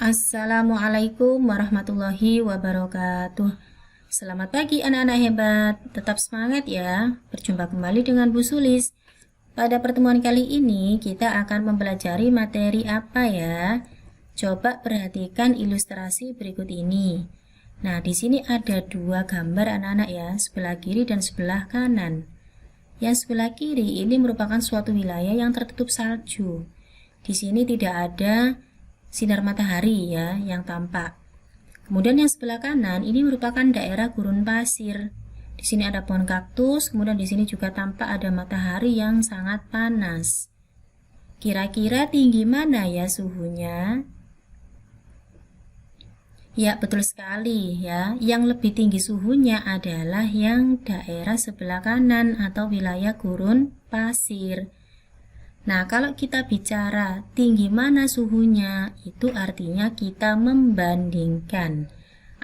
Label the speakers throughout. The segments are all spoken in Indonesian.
Speaker 1: Assalamualaikum warahmatullahi wabarakatuh. Selamat pagi anak-anak hebat. Tetap semangat ya. Berjumpa kembali dengan Bu Sulis. Pada pertemuan kali ini kita akan mempelajari materi apa ya? Coba perhatikan ilustrasi berikut ini. Nah, di sini ada dua gambar anak-anak ya, sebelah kiri dan sebelah kanan. Yang sebelah kiri ini merupakan suatu wilayah yang tertutup salju. Di sini tidak ada sinar matahari ya yang tampak. Kemudian yang sebelah kanan ini merupakan daerah gurun pasir. Di sini ada pohon kaktus, kemudian di sini juga tampak ada matahari yang sangat panas. Kira-kira tinggi mana ya suhunya? Ya, betul sekali ya. Yang lebih tinggi suhunya adalah yang daerah sebelah kanan atau wilayah gurun pasir. Nah, kalau kita bicara tinggi mana suhunya, itu artinya kita membandingkan.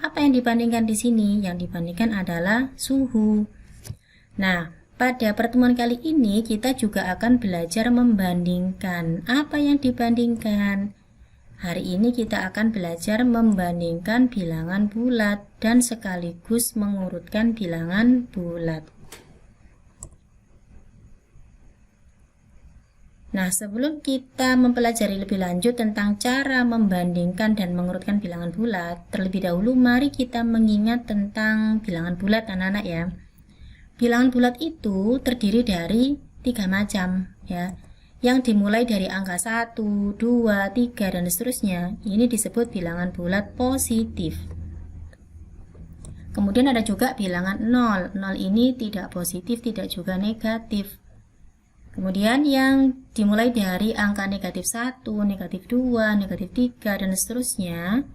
Speaker 1: Apa yang dibandingkan di sini? Yang dibandingkan adalah suhu. Nah, pada pertemuan kali ini kita juga akan belajar membandingkan. Apa yang dibandingkan? Hari ini kita akan belajar membandingkan bilangan bulat dan sekaligus mengurutkan bilangan bulat. Nah, sebelum kita mempelajari lebih lanjut tentang cara membandingkan dan mengurutkan bilangan bulat, terlebih dahulu mari kita mengingat tentang bilangan bulat anak-anak ya. Bilangan bulat itu terdiri dari 3 macam ya. Yang dimulai dari angka 1, 2, 3 dan seterusnya, ini disebut bilangan bulat positif. Kemudian ada juga bilangan 0. 0 ini tidak positif, tidak juga negatif. Kemudian yang dimulai dari angka negatif 1, negatif 2, negatif 3, dan seterusnya,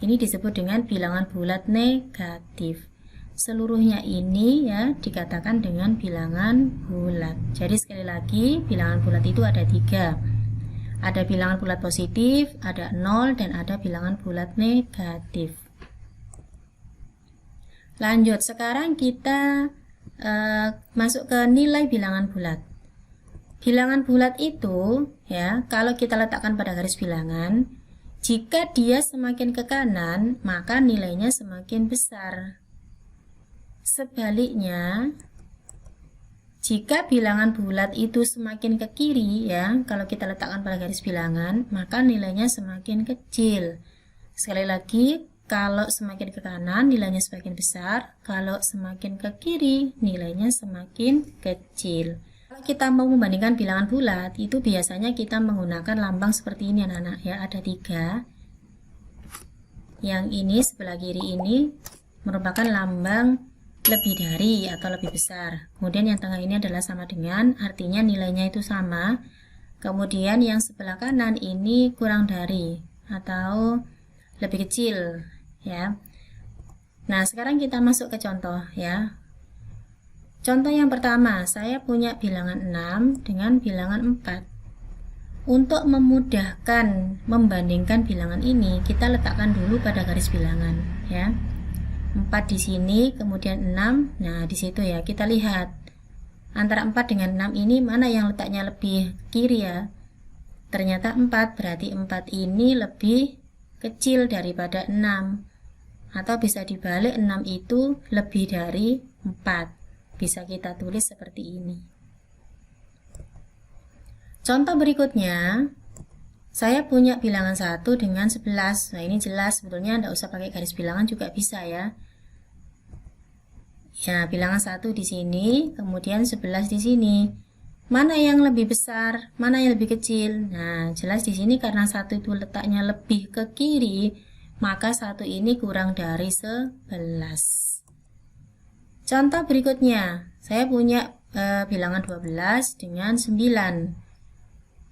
Speaker 1: ini disebut dengan bilangan bulat negatif. Seluruhnya ini ya dikatakan dengan bilangan bulat. Jadi sekali lagi, bilangan bulat itu ada 3. Ada bilangan bulat positif, ada 0, dan ada bilangan bulat negatif. Lanjut, sekarang kita masuk ke nilai bilangan bulat. Bilangan bulat itu ya, kalau kita letakkan pada garis bilangan, jika dia semakin ke kanan, maka nilainya semakin besar. Sebaliknya, jika bilangan bulat itu semakin ke kiri ya, kalau kita letakkan pada garis bilangan, maka nilainya semakin kecil. Sekali lagi, kalau semakin ke kanan nilainya semakin besar, kalau semakin ke kiri nilainya semakin kecil. Kalau kita mau membandingkan bilangan bulat, itu biasanya kita menggunakan lambang seperti ini anak-anak ya, ada 3. Yang ini sebelah kiri ini merupakan lambang lebih dari atau lebih besar. Kemudian yang tengah ini adalah sama dengan, artinya nilainya itu sama. Kemudian yang sebelah kanan ini kurang dari atau lebih kecil ya. Nah, sekarang kita masuk ke contoh ya. Contoh yang pertama, saya punya bilangan 6 dengan bilangan 4. Untuk memudahkan membandingkan bilangan ini, kita letakkan dulu pada garis bilangan ya. 4 di sini, kemudian 6. Nah, di situ ya, kita lihat antara 4 dengan 6 ini mana yang letaknya lebih kiri ya. Ternyata 4, berarti 4 ini lebih kecil daripada 6. Atau bisa dibalik, 6 itu lebih dari 4. Bisa kita tulis seperti ini. Contoh berikutnya, saya punya bilangan 1 dengan 11. Nah, ini jelas sebetulnya tidak usah pakai garis bilangan juga bisa ya. Ya, bilangan 1 di sini, kemudian 11 di sini. Mana yang lebih besar, mana yang lebih kecil? Nah, jelas di sini karena 1 itu letaknya lebih ke kiri, maka 1 ini kurang dari 11. Contoh berikutnya, saya punya bilangan 12 dengan 9.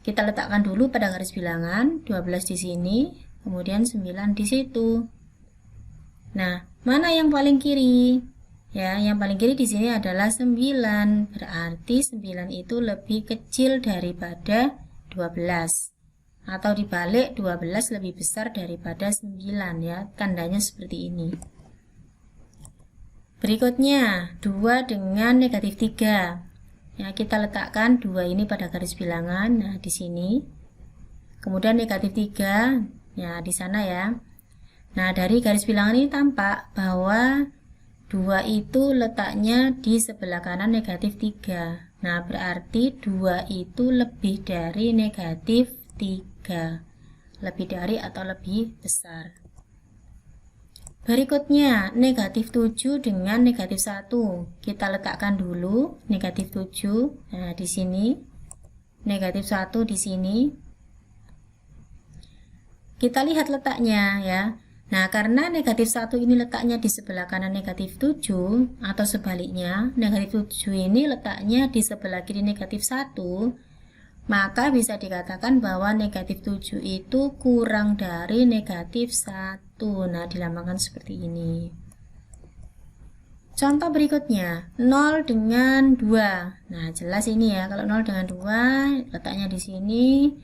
Speaker 1: Kita letakkan dulu pada garis bilangan, 12 di sini, kemudian 9 di situ. Nah, mana yang paling kiri? Ya, yang paling kiri di sini adalah 9. Berarti 9 itu lebih kecil daripada 12. Atau dibalik, 12 lebih besar daripada 9 ya. Tandanya seperti ini. Berikutnya, 2 dengan negatif 3. Ya, kita letakkan 2 ini pada garis bilangan. Nah, di sini. Kemudian negatif 3, Ya, di sana ya. Nah, dari garis bilangan ini tampak bahwa 2 itu letaknya di sebelah kanan negatif 3. Nah, berarti 2 itu lebih dari negatif 3. Lebih dari atau lebih besar. Berikutnya, negatif 7 dengan negatif 1. Kita letakkan dulu negatif 7. Nah, di sini. Negatif 1 di sini. Kita lihat letaknya ya. Nah, karena negatif 1 ini letaknya di sebelah kanan negatif 7, atau sebaliknya, negatif 7 ini letaknya di sebelah kiri negatif 1, maka bisa dikatakan bahwa negatif 7 itu kurang dari negatif 1. Nah, dilambangkan seperti ini. Contoh berikutnya, 0 dengan 2. Nah, jelas ini ya, kalau 0 dengan 2 letaknya di sini.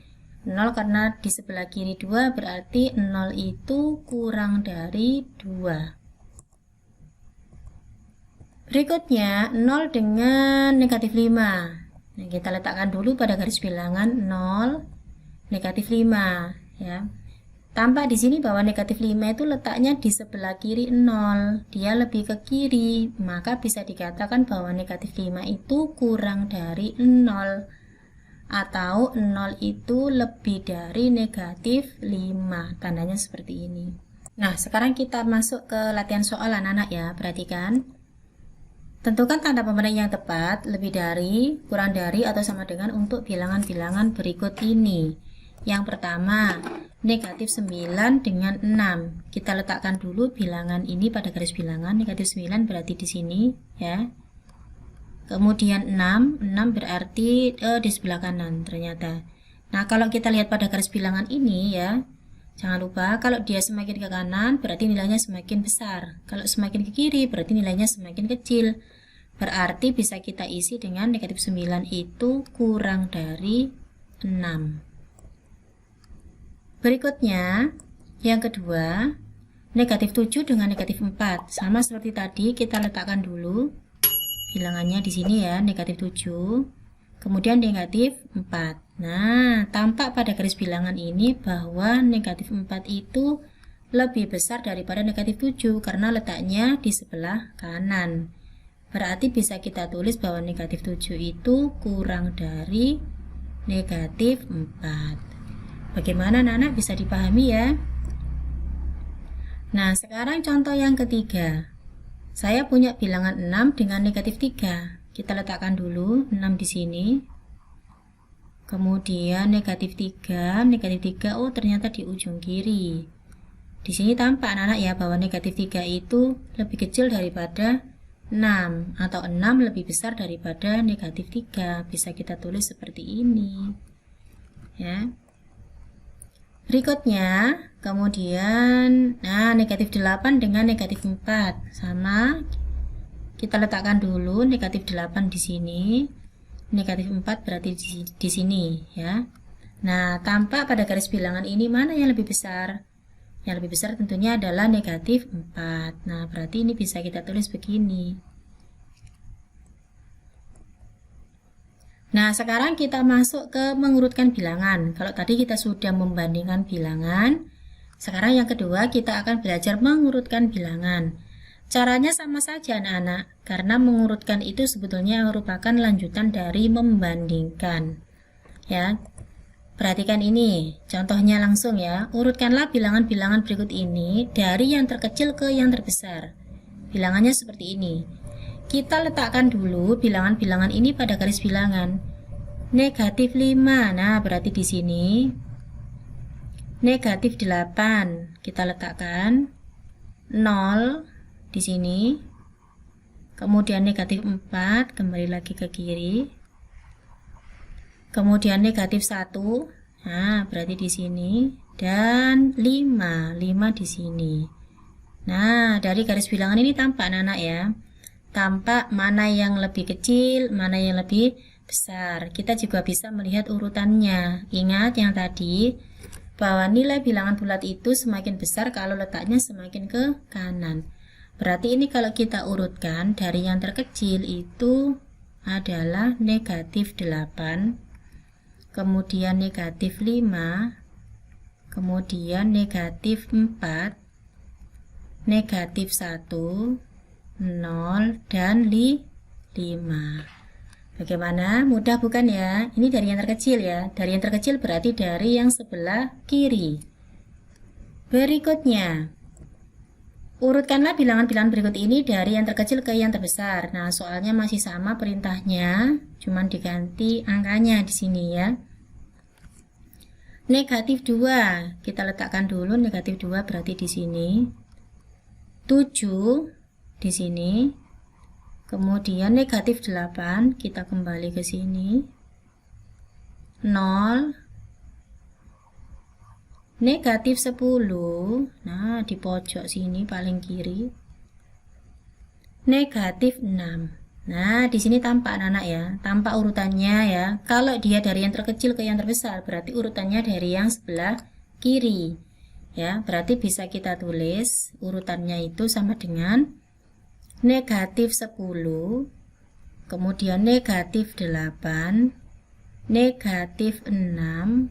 Speaker 1: 0 karena di sebelah kiri 2, berarti 0 itu kurang dari 2. Berikutnya, 0 dengan negatif 5. Nah, kita letakkan dulu pada garis bilangan 0, negatif 5 ya. Tampak di sini bahwa negatif 5 itu letaknya di sebelah kiri 0. Dia lebih ke kiri, maka bisa dikatakan bahwa negatif 5 itu kurang dari 0. Atau 0 itu lebih dari negatif 5. Tandanya seperti ini. Nah, sekarang kita masuk ke latihan soal anak-anak ya. Perhatikan. Tentukan tanda pembanding yang tepat, lebih dari, kurang dari, atau sama dengan untuk bilangan-bilangan berikut ini. Yang pertama, negatif 9 dengan 6. Kita letakkan dulu bilangan ini pada garis bilangan. Negatif 9 berarti di sini ya. Kemudian 6 berarti di sebelah kanan ternyata. Nah, kalau kita lihat pada garis bilangan ini ya, jangan lupa kalau dia semakin ke kanan berarti nilainya semakin besar. Kalau semakin ke kiri berarti nilainya semakin kecil. Berarti bisa kita isi dengan negatif 9 itu kurang dari 6. Berikutnya, yang kedua, negatif 7 dengan negatif 4. Sama seperti tadi, kita letakkan dulu bilangannya di sini ya, negatif 7. Kemudian negatif 4. Nah, tampak pada garis bilangan ini bahwa negatif 4 itu lebih besar daripada negatif 7 karena letaknya di sebelah kanan. Berarti bisa kita tulis bahwa negatif 7 itu kurang dari negatif 4. Bagaimana anak-anak, bisa dipahami ya? Nah, sekarang contoh yang ketiga. Saya punya bilangan 6 dengan negatif 3. Kita letakkan dulu 6 di sini. Kemudian negatif 3, oh ternyata di ujung kiri. Di sini tampak anak-anak ya bahwa negatif 3 itu lebih kecil daripada 6, atau 6 lebih besar daripada negatif 3. Bisa kita tulis seperti ini ya. Berikutnya, kemudian negatif 8 dengan negatif 4 sama. Kita letakkan dulu negatif 8 di sini. Negatif 4 berarti di sini ya. Nah, tampak pada garis bilangan ini mana yang lebih besar? Yang lebih besar tentunya adalah negatif 4. Nah, berarti ini bisa kita tulis begini. Nah, sekarang kita masuk ke mengurutkan bilangan. Kalau tadi kita sudah membandingkan bilangan, sekarang yang kedua kita akan belajar mengurutkan bilangan. Caranya sama saja anak-anak, karena mengurutkan itu sebetulnya merupakan lanjutan dari membandingkan. Ya. Perhatikan ini, contohnya langsung ya. Urutkanlah bilangan-bilangan berikut ini dari yang terkecil ke yang terbesar. Bilangannya seperti ini. Kita letakkan dulu bilangan-bilangan ini pada garis bilangan. Negatif 5, nah berarti di sini. Negatif 8, kita letakkan. 0 di sini. Kemudian negatif 4, kembali lagi ke kiri. Kemudian negatif 1, nah berarti di sini, dan 5 di sini. Nah, dari garis bilangan ini tampak anak-anak ya. Tampak mana yang lebih kecil, mana yang lebih besar. Kita juga bisa melihat urutannya. Ingat yang tadi, bahwa nilai bilangan bulat itu semakin besar kalau letaknya semakin ke kanan. Berarti ini kalau kita urutkan dari yang terkecil itu adalah negatif 8. Kemudian negatif 5, kemudian negatif 4, negatif 1, 0, dan 5. Bagaimana? Mudah bukan ya? Ini dari yang terkecil ya. Dari yang terkecil berarti dari yang sebelah kiri. Berikutnya, urutkanlah bilangan-bilangan berikut ini dari yang terkecil ke yang terbesar. Nah, soalnya masih sama perintahnya, cuman diganti angkanya di sini ya. Negatif 2, kita letakkan dulu negatif 2 berarti di sini. 7 di sini. Kemudian negatif 8, kita kembali ke sini. 0, negatif 10, nah di pojok sini paling kiri. Negatif 6. Nah, di sini tampak anak-anak ya, tampak urutannya ya. Kalau dia dari yang terkecil ke yang terbesar, berarti urutannya dari yang sebelah kiri. Ya, berarti bisa kita tulis urutannya itu sama dengan negatif 10, kemudian negatif 8, negatif 6,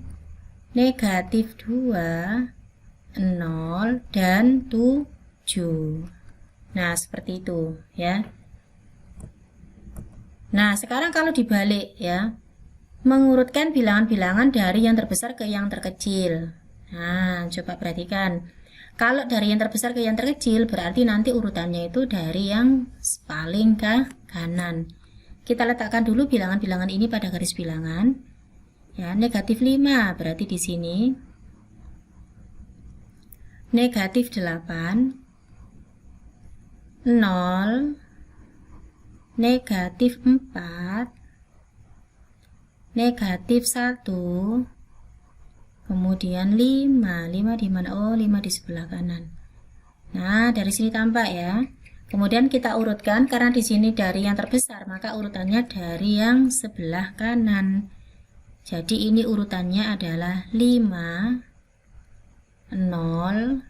Speaker 1: negatif 2, 0, dan 7. Nah, seperti itu ya. Nah, sekarang kalau dibalik ya, mengurutkan bilangan-bilangan dari yang terbesar ke yang terkecil. Nah, coba perhatikan. Kalau dari yang terbesar ke yang terkecil, berarti nanti urutannya itu dari yang paling ke kanan. Kita letakkan dulu bilangan-bilangan ini pada garis bilangan. Ya, negatif 5 berarti di sini. Negatif 8, 0, negatif 4, negatif 1, kemudian 5 di mana? Oh, 5 di sebelah kanan. Nah, dari sini tampak ya. Kemudian kita urutkan, karena di sini dari yang terbesar, maka urutannya dari yang sebelah kanan. Jadi ini urutannya adalah 5, 0,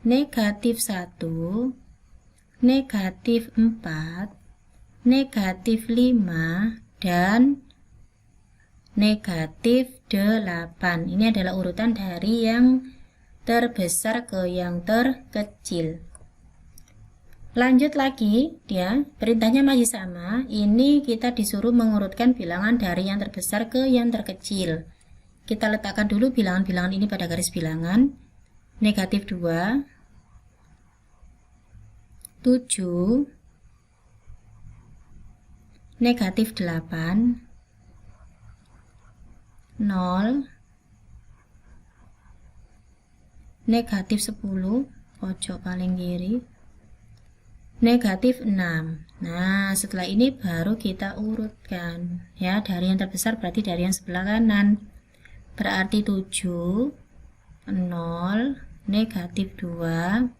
Speaker 1: negatif 1, negatif 4, negatif 5, dan negatif 8. Ini adalah urutan dari yang terbesar ke yang terkecil. Lanjut lagi ya, perintahnya masih sama. Ini kita disuruh mengurutkan bilangan dari yang terbesar ke yang terkecil. Kita letakkan dulu bilangan-bilangan ini pada garis bilangan. Negatif 2, 7, negatif 8, 0, negatif 10, pojok paling kiri, negatif 6. Nah, setelah ini baru kita urutkan ya, dari yang terbesar berarti dari yang sebelah kanan. Berarti 7, 0, negatif 2,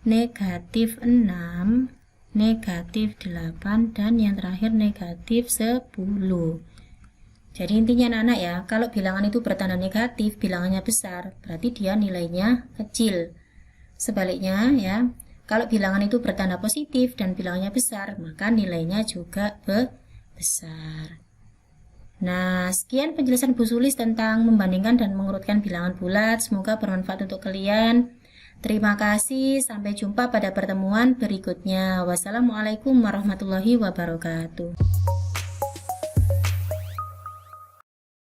Speaker 1: negatif 6, negatif 8, dan yang terakhir negatif 10. Jadi intinya anak-anak ya, kalau bilangan itu bertanda negatif, bilangannya besar, berarti dia nilainya kecil. Sebaliknya ya, kalau bilangan itu bertanda positif dan bilangannya besar, maka nilainya juga besar. Nah, sekian penjelasan Bu Sulis tentang membandingkan dan mengurutkan bilangan bulat. Semoga bermanfaat untuk kalian. Terima kasih, sampai jumpa pada pertemuan berikutnya. Wassalamualaikum warahmatullahi wabarakatuh.